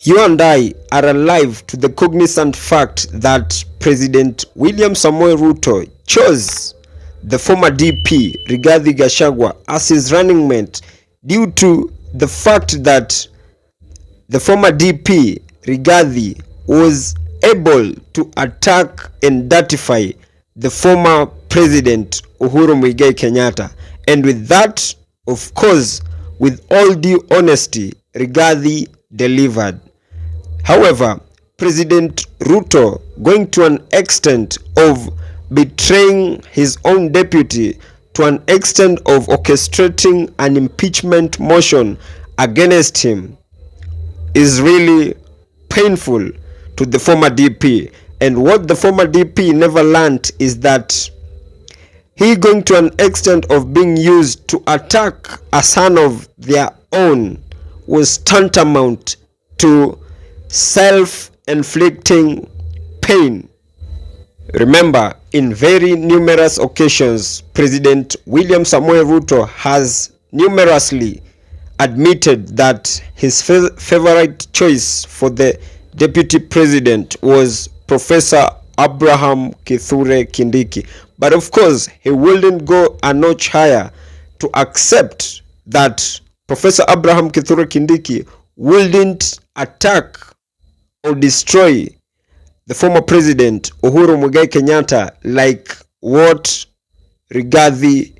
You and I are alive to the cognizant fact that President William Samoei Ruto chose the former DP Rigathi Gachagua as his running mate due to the fact that the former DP Rigathi was able to attack and dirtify the former President Uhuru Muigai Kenyatta. And with that, of course, with all due honesty, Rigathi delivered. However, President Ruto, going to an extent of betraying his own deputy, to an extent of orchestrating an impeachment motion against him, is really painful to the former DP. And what the former DP never learned is that he going to an extent of being used to attack a son of their own was tantamount to self-inflicting pain. Remember, in very numerous occasions, President William Samoei Ruto has numerously admitted that his favorite choice for the deputy president was Professor Abraham Kithure Kindiki. But of course, he wouldn't go a notch higher to accept that Professor Abraham Kithure Kindiki wouldn't attack or destroy the former president Uhuru Muigai Kenyatta like what Rigathi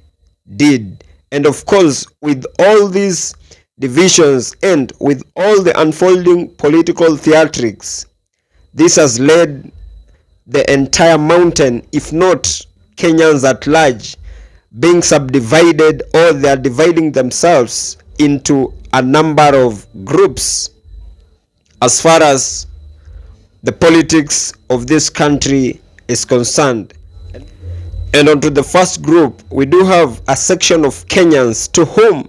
did. And of course, with all these divisions and with all the unfolding political theatrics, this has led the entire mountain, if not Kenyans at large, being subdivided, or they are dividing themselves into a number of groups as far as the politics of this country is concerned. And onto the first group, we do have a section of Kenyans to whom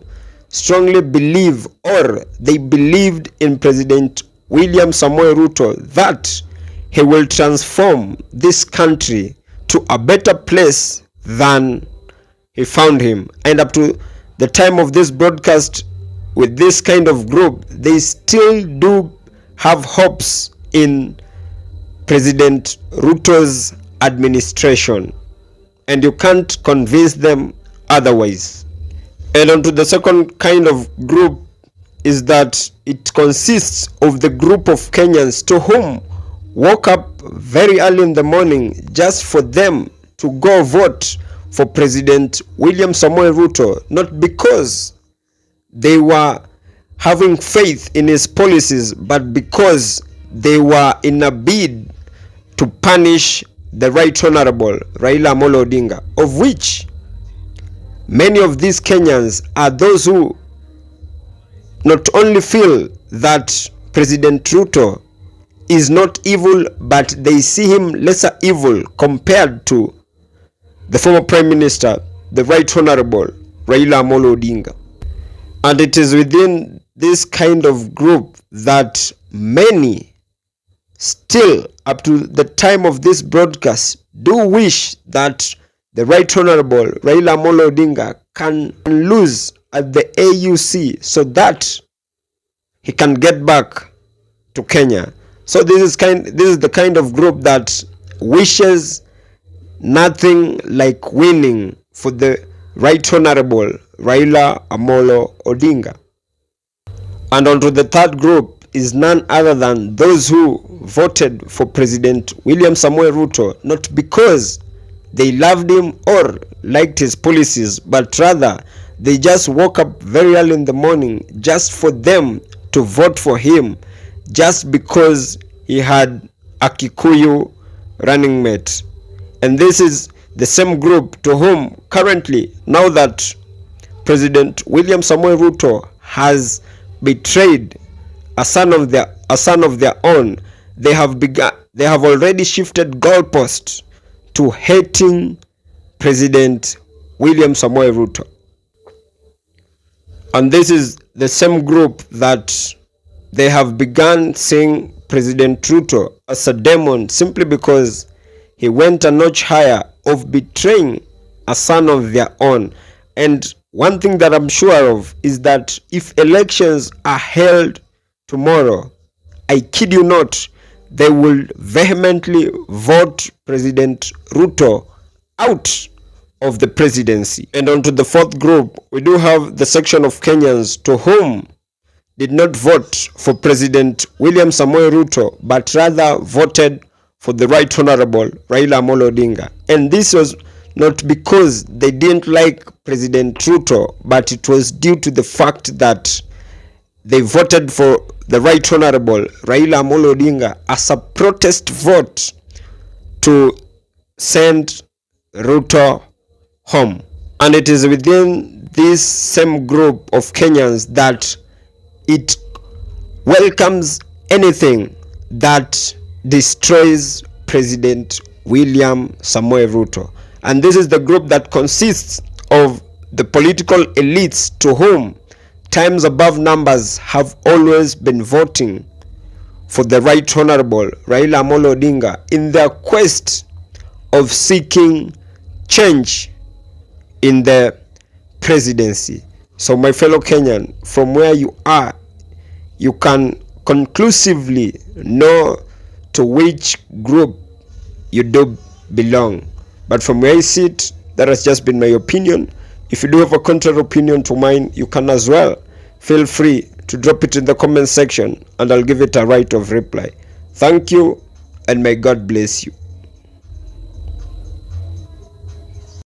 strongly believe, or they believed in President William Samoei Ruto, that he will transform this country to a better place than he found him. And up to the time of this broadcast, with this kind of group, they still do have hopes in President Ruto's administration, and you can't convince them otherwise. And onto the second kind of group is that it consists of the group of Kenyans to whom woke up very early in the morning just for them to go vote for President William Samoei Ruto, not because they were having faith in his policies, but because they were in a bid to punish the Right Honorable Raila Amolo Odinga, of which many of these Kenyans are those who not only feel that President Ruto is not evil, but they see him lesser evil compared to the former Prime Minister, the Right Honorable Raila Amolo Odinga. And it is within this kind of group that many still, up to the time of this broadcast, do wish that the Right Honorable Raila Amolo Odinga can lose at the AUC so that he can get back to Kenya. So this is the kind of group that wishes nothing like winning for the Right Honorable Raila Amolo Odinga. And onto the third group is none other than those who voted for President William Samoei Ruto, not because they loved him or liked his policies, but rather they just woke up very early in the morning just for them to vote for him, just because he had a Kikuyu running mate. And this is the same group to whom currently, now that President William Samoei Ruto has betrayed a son of their own, they have already shifted goalposts to hating President William Samoei Ruto. And this is the same group that they have begun seeing President Ruto as a demon simply because he went a notch higher of betraying a son of their own. And one thing that I'm sure of is that if elections are held tomorrow, I kid you not, they will vehemently vote President Ruto out of the presidency. And on to the fourth group, we do have the section of Kenyans to whom did not vote for President William Samoei Ruto, but rather voted for the Right Honorable Raila Amolo Odinga. And this was not because they didn't like President Ruto, but it was due to the fact that they voted for the Right Honorable Raila Amolo Odinga as a protest vote to send Ruto home. And it is within this same group of Kenyans that it welcomes anything that destroys President William Samoei Ruto. And this is the group that consists of the political elites to whom times above numbers have always been voting for the Right Honorable Raila Amolo Odinga in their quest of seeking change in the presidency. So my fellow Kenyan, from where you are, you can conclusively know to which group you do belong. But from where I sit, that has just been my opinion. If you do have a contrary opinion to mine, you can as well. Feel free to drop it in the comment section and I'll give it a right of reply. Thank you and may God bless you.